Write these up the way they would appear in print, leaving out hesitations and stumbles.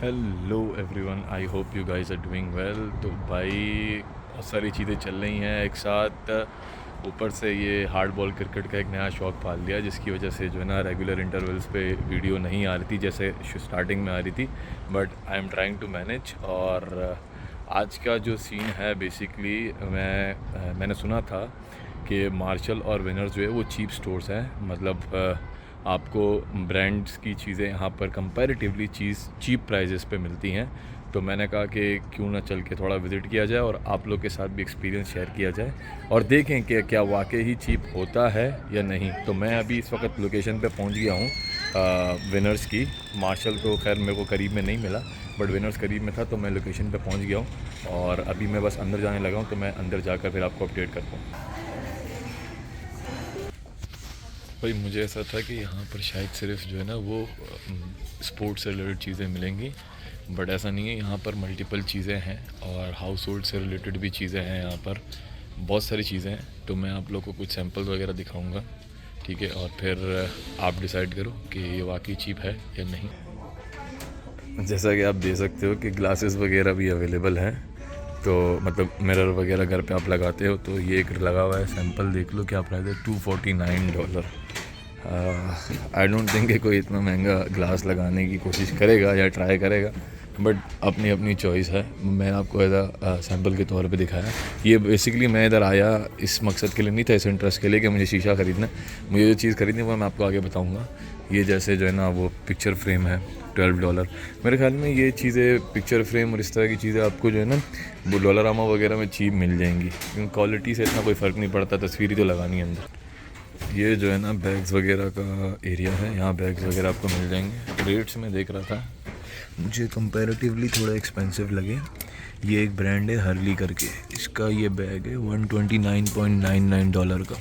Hello everyone, I hope you guys are doing well. तो भाई बहुत सारी चीज़ें चल रही हैं एक साथ। ऊपर से ये हार्ड बॉल क्रिकेट का एक नया शौक पाल लिया, जिसकी वजह से जो है ना रेगुलर इंटरवल्स पे वीडियो नहीं आ रही थी जैसे स्टार्टिंग में आ रही थी, but I am trying to manage. और आज का जो सीन है बेसिकली मैंने सुना था कि मार्शल और विनर्स जो है वो चीप स्टोर्स हैं, मतलब आपको ब्रांड्स की चीज़ें यहाँ पर कंपैरेटिवली चीप प्राइजेस पे मिलती हैं। तो मैंने कहा कि क्यों ना चल के थोड़ा विज़िट किया जाए और आप लोग के साथ भी एक्सपीरियंस शेयर किया जाए और देखें कि क्या वाकई ही चीप होता है या नहीं। तो मैं अभी इस वक्त लोकेशन पे पहुँच गया हूँ विनर्स की। मार्शल तो खैर मेरे को करीब में नहीं मिला, बट विनर्स करीब में था, तो मैं लोकेशन पे पहुँच गया हूँ और अभी मैं बस अंदर जाने लगा हूँ। तो मैं अंदर जाकर फिर आपको अपडेट करता हूँ। भाई मुझे ऐसा था कि यहाँ पर शायद सिर्फ जो है ना वो स्पोर्ट्स से रिलेटेड चीज़ें मिलेंगी, बट ऐसा नहीं है। यहाँ पर मल्टीपल चीज़ें हैं और हाउस होल्ड से रिलेटेड भी चीज़ें हैं। यहाँ पर बहुत सारी चीज़ें हैं, तो मैं आप लोग को कुछ सैंपल वगैरह दिखाऊंगा, ठीक है? और फिर आप डिसाइड करो कि ये वाकई चीप है या नहीं। जैसा कि आप देख सकते हो कि ग्लासेस वगैरह भी अवेलेबल हैं, तो मतलब मिरर वगैरह घर पे आप लगाते हो तो ये एक लगा हुआ है। सैंपल देख लो क्या प्राइस है, $249। आई डोंट थिंक कि कोई इतना महंगा ग्लास लगाने की कोशिश करेगा या ट्राई करेगा, बट अपनी अपनी चॉइस है। मैंने आपको एज सैंपल के तौर पे दिखाया। ये बेसिकली मैं इधर आया इस मकसद के लिए नहीं था, इस इंटरेस्ट के लिए कि मुझे शीशा ख़रीदना है। मुझे जो चीज़ ख़रीदनी है वो मैं आपको आगे बताऊँगा। ये जैसे जो है ना वो पिक्चर फ्रेम है $12। मेरे ख्याल में ये चीज़ें पिक्चर फ्रेम और इस तरह की चीज़ें आपको जो है ना वो डॉलरामा वगैरह में चीप मिल जाएंगी, क्योंकि क्वालिटी से इतना कोई फ़र्क नहीं पड़ता, तस्वीर ही तो लगानी है अंदर। ये जो है ना बैग्स वगैरह का एरिया है, यहाँ बैग्स वगैरह आपको मिल जाएंगे। रेट्स में देख रहा था, मुझे कंपैरेटिवली थोड़ा एक्सपेंसिव लगे। ये एक ब्रांड है हर्ली करके, इसका ये बैग है $129.99 का।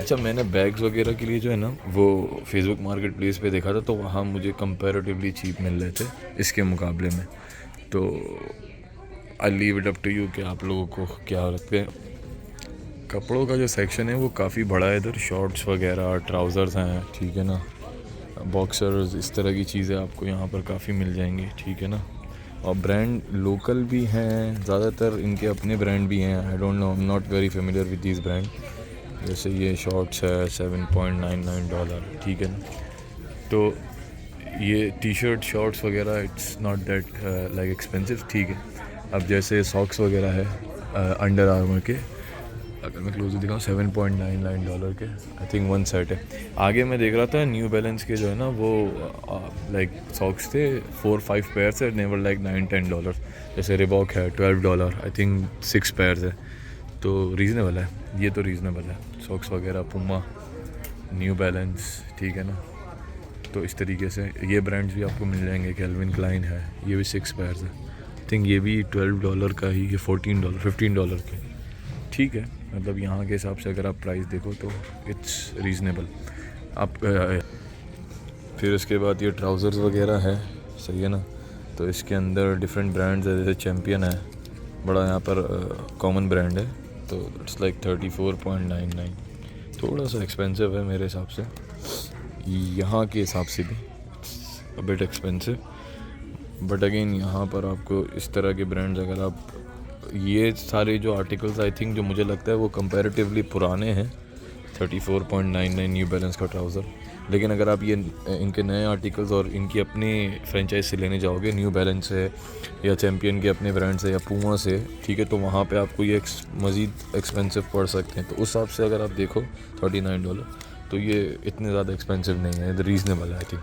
अच्छा, मैंने बैग्स वगैरह के लिए जो है ना वो फेसबुक मार्केट प्लेस पे देखा था, तो वहाँ मुझे कंपैरेटिवली चीप मिल रहे थे इसके मुकाबले में। तो I leave it up to you कि आप लोगों को क्या लगता है। कपड़ों का जो सेक्शन है वो काफ़ी बड़ा है इधर। शॉर्ट्स वगैरह, ट्राउज़र्स हैं, ठीक है ना, बॉक्सर्स, इस तरह की चीज़ें आपको यहाँ पर काफ़ी मिल जाएंगी, ठीक है ना। और ब्रांड लोकल भी हैं, ज़्यादातर इनके अपने ब्रांड भी हैं। I don't know, I am not very familiar with this brand. जैसे ये शॉर्ट्स है $7.99, ठीक है ना। तो ये टी शर्ट शॉर्ट्स वगैरह it's not that like expensive, ठीक है। अब जैसे सॉक्स वगैरह है अंडर आर्मर के, अगर मैं क्लोज दिखाऊँ $7.99 के, आई थिंक 1 सेट है। आगे मैं देख रहा था न्यू बैलेंस के जो है ना वो लाइक सॉक्स थे 4-5 पेयर्स है, नेवर लाइक $9-10। जैसे रिबॉक है $12, आई थिंक 6 पेयर्स है, तो रीज़नेबल है। ये तो रीज़नेबल है। सॉक्स वगैरह पुमा, न्यू बैलेंस, ठीक है ना। तो इस तरीके से ये ब्रांड्स भी आपको मिल जाएंगे। कैल्विन क्लाइन है, ये भी 6 पेयर्स है, आई थिंक ये भी $12 का ही, ये $15 के, ठीक है। मतलब यहाँ के हिसाब से अगर आप प्राइस देखो तो इट्स रीज़नेबल। आप फिर उसके बाद ये ट्राउज़र्स वगैरह है, सही है ना। तो इसके अंदर डिफरेंट ब्रांड्स है, जैसे चैम्पियन है, बड़ा यहाँ पर कॉमन ब्रांड है, तो इट्स लाइक $34.99। थोड़ा सा एक्सपेंसिव है मेरे हिसाब से, यहाँ के हिसाब से भी a bit expensive, but again यहाँ पर आपको इस तरह के ब्रांड्स, अगर आप ये सारे जो आर्टिकल्स आई थिंक जो मुझे लगता है वो कंपैरेटिवली पुराने हैं। $34.99 न्यू बैलेंस का ट्राउज़र। लेकिन अगर आप ये इनके नए आर्टिकल्स और इनकी अपनी फ्रेंचाइज से लेने जाओगे, न्यू बैलेंस से या चैम्पियन के अपने ब्रांड से या पूमा से, ठीक है, तो वहाँ पे आपको ये मज़ीद एक्सपेंसिव पड़ सकते हैं। तो उस हिसाब से अगर आप देखो $39, तो ये इतने ज़्यादा एक्सपेंसिव नहीं है, रीज़नेबल है आई थिंक।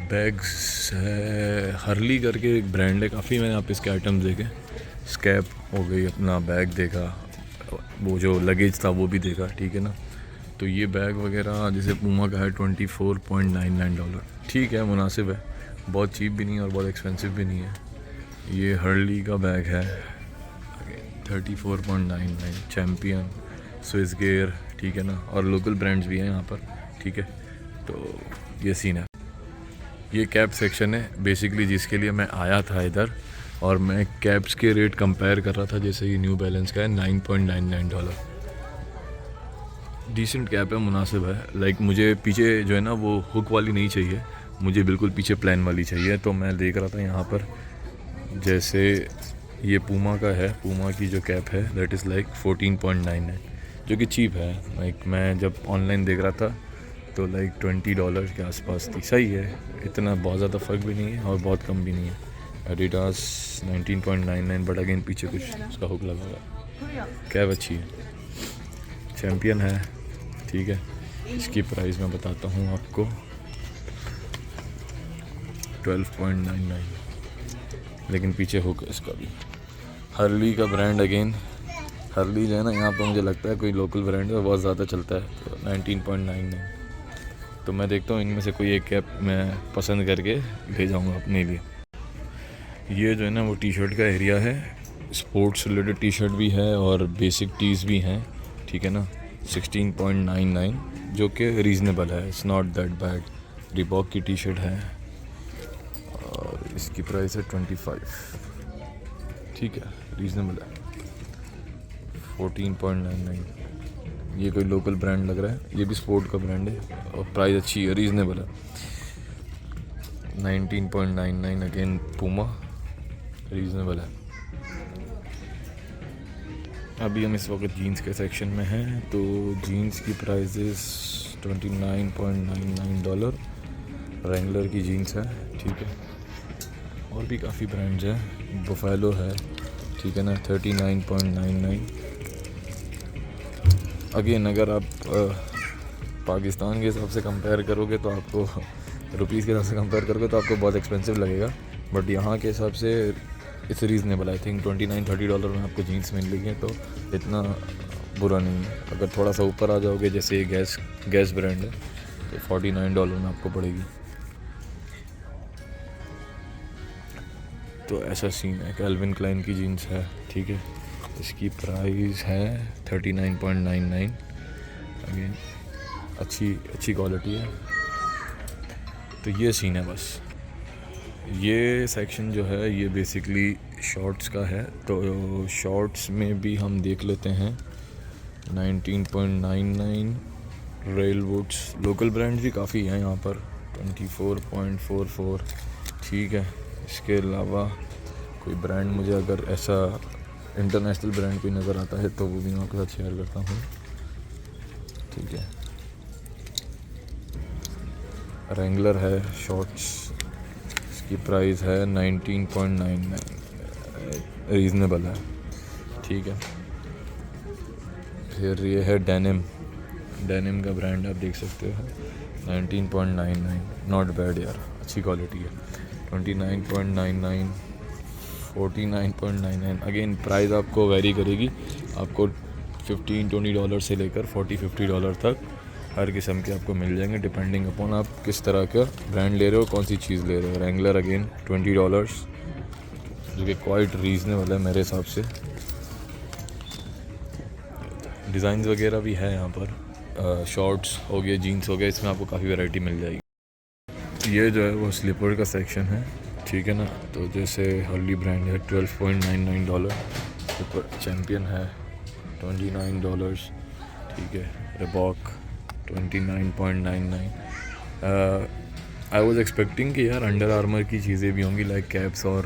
बैग्स है हर्ली करके एक ब्रांड है, काफ़ी मैंने आप इसके आइटम्स देखे। स्कैप हो गई, अपना बैग देखा, वो जो लगेज था वो भी देखा, ठीक है ना। तो ये बैग वगैरह जैसे पूमा का है $24.99, ठीक है, मुनासिब है, बहुत चीप भी नहीं है और बहुत एक्सपेंसिव भी नहीं है। ये हर्ली का बैग है $34.99, चैम्पियन, स्विस गेयर, ठीक है ना, और लोकल ब्रांड्स भी हैं यहाँ पर, ठीक है। तो ये सीन है। ये कैप सेक्शन है बेसिकली, जिसके लिए मैं आया था इधर, और मैं कैप्स के रेट कंपेयर कर रहा था। जैसे ये न्यू बैलेंस का है $9.99, डिसेंट कैप है, मुनासिब है। लाइक मुझे पीछे जो है ना वो हुक वाली नहीं चाहिए, मुझे बिल्कुल पीछे प्लेन वाली चाहिए। तो मैं देख रहा था यहाँ पर, जैसे ये पूमा का है, पूमा की जो कैप है दैट इज़ लाइक 14.99, जो कि चीप है। लाइक मैं जब ऑनलाइन देख रहा था तो लाइक $20 के आसपास थी। सही है, इतना बहुत ज़्यादा फ़र्क भी नहीं है और बहुत कम भी नहीं है। एडिडास 19.99, बट अगेन पीछे कुछ उसका हुक लगा हुआ। कैब अच्छी है, चैम्पियन है, ठीक है। इसकी प्राइस मैं बताता हूँ आपको, 12.99, लेकिन पीछे हुक है इसका भी। हर्ली का ब्रांड, अगेन हर्ली जो है ना, यहाँ पर मुझे लगता है कोई लोकल ब्रांड है, बहुत ज़्यादा चलता है, तो 19.99। तो मैं देखता हूँ इनमें से कोई एक कैप मैं पसंद करके ले जाऊँगा अपने लिए। ये जो है ना वो टी शर्ट का एरिया है, स्पोर्ट्स रिलेटेड टी शर्ट भी है और बेसिक टीज़ भी हैं, ठीक है ना। 16.99, जो कि रीज़नेबल है, it's not that bad. Reebok की टी शर्ट है और इसकी प्राइस है 25, ठीक है, रीज़नेबल है। 14.99, ये कोई लोकल ब्रांड लग रहा है, ये भी स्पोर्ट का ब्रांड है और प्राइस अच्छी है, रीज़नेबल है। 19.99, अगेन पूमा, रीज़नेबल है। अभी हम इस वक्त जीन्स के सेक्शन में हैं, तो जीन्स की प्राइसेस $29.99, रेंगलर की जीन्स है, ठीक है। और भी काफ़ी ब्रांड्स हैं, बुफेलो है, ठीक है ना, 39.99। अगेन अगर आप पाकिस्तान के हिसाब से कंपेयर करोगे तो आपको, रुपीज़ के हिसाब से कंपेयर करोगे तो आपको बहुत एक्सपेंसिव लगेगा, बट यहाँ के हिसाब से इट्स रीज़नेबल। आई थिंक $29-30 में आपको जीन्स मिल रही है, तो इतना बुरा नहीं है। अगर थोड़ा सा ऊपर आ जाओगे, जैसे ये गैस ब्रांड है, तो $49 में आपको पड़ेगी। तो ऐसा सीन है। कैल्विन क्लाइन की जीन्स है, ठीक है, इसकी प्राइस है 39.99। अगेन अच्छी क्वालिटी है। तो ये सीन है बस। ये सेक्शन जो है ये बेसिकली शॉर्ट्स का है, तो शॉर्ट्स में भी हम देख लेते हैं 19.99। रेलवुड्स, लोकल ब्रांड भी काफ़ी हैं यहाँ पर, 24.44, ठीक है। इसके अलावा कोई ब्रांड मुझे अगर ऐसा इंटरनेशनल ब्रांड कोई नज़र आता है तो वो भी मैं आपके साथ शेयर करता हूँ, ठीक है। रेंगलर है शॉर्ट्स, इसकी प्राइस है 19.99, रीज़नेबल है, ठीक है। फिर ये है डेनिम का ब्रांड, आप देख सकते हो, 19.99, नॉट बैड यार, अच्छी क्वालिटी है। 29.99, 49.99। अगेन प्राइस आपको वेरी करेगी, आपको $15-20 से लेकर $40-50 तक हर किस्म के आपको मिल जाएंगे, डिपेंडिंग अपॉन आप किस तरह का ब्रांड ले रहे हो, कौन सी चीज़ ले रहे हो। रेंगलर अगेन $20, जो कि क्वाइट रीज़नेबल है मेरे हिसाब से। डिज़ाइंस वगैरह भी है यहाँ पर, शॉर्ट्स हो गए, जीन्स हो गए, इसमें आपको काफ़ी वैरायटी मिल जाएगी। ये जो है वो स्लीपर का सेक्शन है, ठीक है ना। तो जैसे हर्ली ब्रांड है, $12.99, चैम्पियन है $29, ठीक है। रिबॉक 29.99। आई वॉज एक्सपेक्टिंग कि यार अंडर आर्मर की चीज़ें भी होंगी, लाइक कैप्स और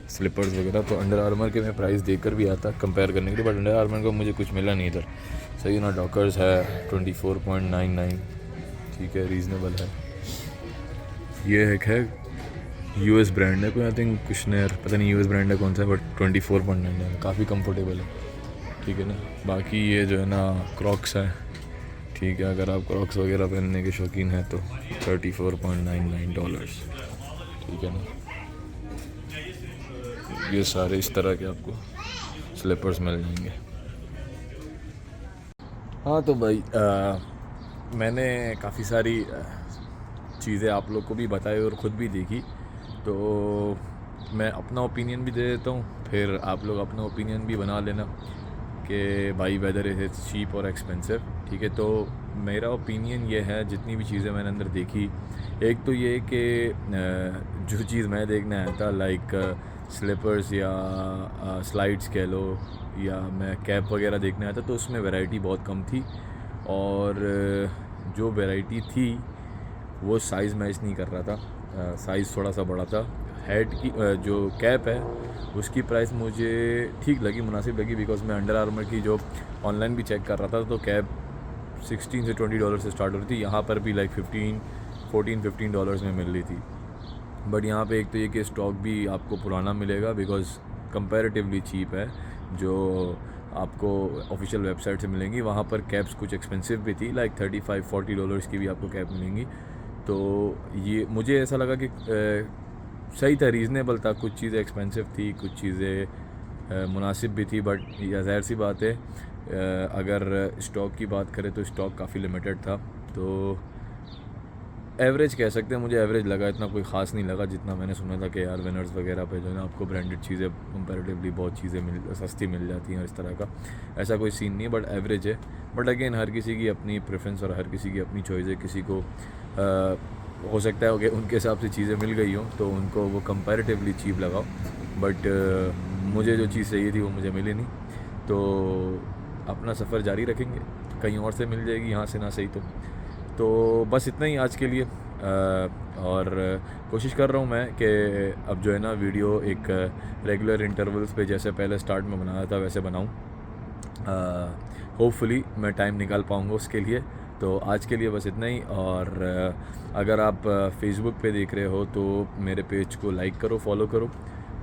स्लीपर्स वगैरह, तो अंडर आर्मर के मैं प्राइस देकर भी आता कंपेयर करने के लिए, बट अंडर आर्मर का मुझे कुछ मिला नहीं इधर। सही ना। डॉकर्स है 24.99, ठीक है, रीज़नेबल है। ये एक है यूएस ब्रांड है कोई, आई थिंक कुशनर, पता नहीं यूएस ब्रांड है कौन सा, बट 24.99, काफ़ी कंफर्टेबल है, ठीक है ना। बाकी ये जो है ना क्रॉक्स है, ठीक है, अगर आप क्रॉक्स वगैरह पहनने के शौकीन हैं तो $34.99, ठीक है ना। ये सारे इस तरह के आपको स्लीपर्स मिल जाएंगे। हाँ तो भाई मैंने काफ़ी सारी चीज़ें आप लोग को भी बताई और ख़ुद भी देखी, तो मैं अपना ओपिनियन भी दे देता हूँ, फिर आप लोग अपना ओपिनियन भी बना लेना कि भाई वेदर इज़ चीप और एक्सपेंसिव, ठीक है। तो मेरा ओपिनियन ये है, जितनी भी चीज़ें मैंने अंदर देखी, एक तो ये कि जो चीज़ मैं देखने आया था, लाइक स्लीपर्स या स्लाइड्स कह लो, या मैं कैप वगैरह देखने आया था, तो उसमें वैरायटी बहुत कम थी, और जो वैरायटी थी वो साइज़ मैच नहीं कर रहा था, साइज़ थोड़ा सा बड़ा था। हेड की जो कैप है उसकी प्राइस मुझे ठीक लगी, मुनासिब लगी, बिकॉज़ मैं अंडर आर्मर की जो ऑनलाइन भी चेक कर रहा था तो कैप $16 से $20 से स्टार्ट हो रही थी। यहाँ पर भी लाइक $15 में मिल रही थी। बट यहाँ पे एक तो ये कि स्टॉक भी आपको पुराना मिलेगा, बिकॉज़ कंपैरेटिवली चीप है जो आपको ऑफिशियल वेबसाइट से मिलेंगी। वहाँ पर कैप्स कुछ एक्सपेंसिव भी थी, लाइक $35-40 की भी आपको कैप मिलेंगी। तो ये मुझे ऐसा लगा कि सही था, रीज़नेबल था। कुछ चीज़ें एक्सपेंसिव थी, कुछ चीज़ें मुनासिब भी थी, बट यह ज़ाहिर सी बात है अगर स्टॉक की बात करें तो स्टॉक काफ़ी लिमिटेड था। तो एवरेज कह सकते हैं, मुझे एवरेज लगा, इतना कोई ख़ास नहीं लगा। जितना मैंने सुना था कि यार विनर्स वगैरह पे जो है ना आपको ब्रांडेड चीज़ें कंपैरेटिवली बहुत चीज़ें सस्ती मिल जाती हैं और इस तरह का, ऐसा कोई सीन नहीं है, बट एवरेज है। बट अगेन हर किसी की अपनी प्रेफरेंस और हर किसी की अपनी चॉइस है। किसी को हो सकता है कि उनके हिसाब से चीज़ें मिल गई हों तो उनको वो कंपैरेटिवली चीप लगाओ, बट मुझे जो चीज़ चाहिए थी वो मुझे मिली नहीं। तो अपना सफ़र जारी रखेंगे, कहीं और से मिल जाएगी, यहाँ से ना सही तो बस इतना ही आज के लिए। और कोशिश कर रहा हूँ मैं कि अब जो है ना वीडियो एक रेगुलर इंटरवल्स पे जैसे पहले स्टार्ट में बनाया था वैसे बनाऊँ। होपफुली मैं टाइम निकाल पाऊँगा उसके लिए। तो आज के लिए बस इतना ही। और अगर आप फेसबुक पे देख रहे हो तो मेरे पेज को लाइक करो, फॉलो करो,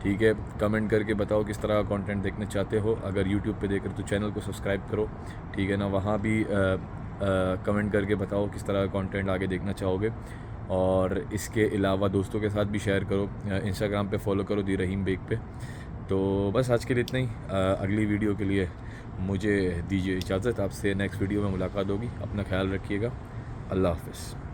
ठीक है। कमेंट करके बताओ किस तरह का कंटेंट देखना चाहते हो। अगर यूट्यूब पे देख रहे हो तो चैनल को सब्सक्राइब करो, ठीक है ना। वहाँ भी कमेंट करके बताओ किस तरह का कंटेंट आगे देखना चाहोगे। और इसके अलावा दोस्तों के साथ भी शेयर करो। इंस्टाग्राम पे फॉलो करो दी रहीम बेग पे। तो बस आज के लिए इतना ही। अगली वीडियो के लिए मुझे दीजिए इजाज़त। आपसे नेक्स्ट वीडियो में मुलाकात होगी। अपना ख्याल रखिएगा। अल्लाह हाफ़िज़।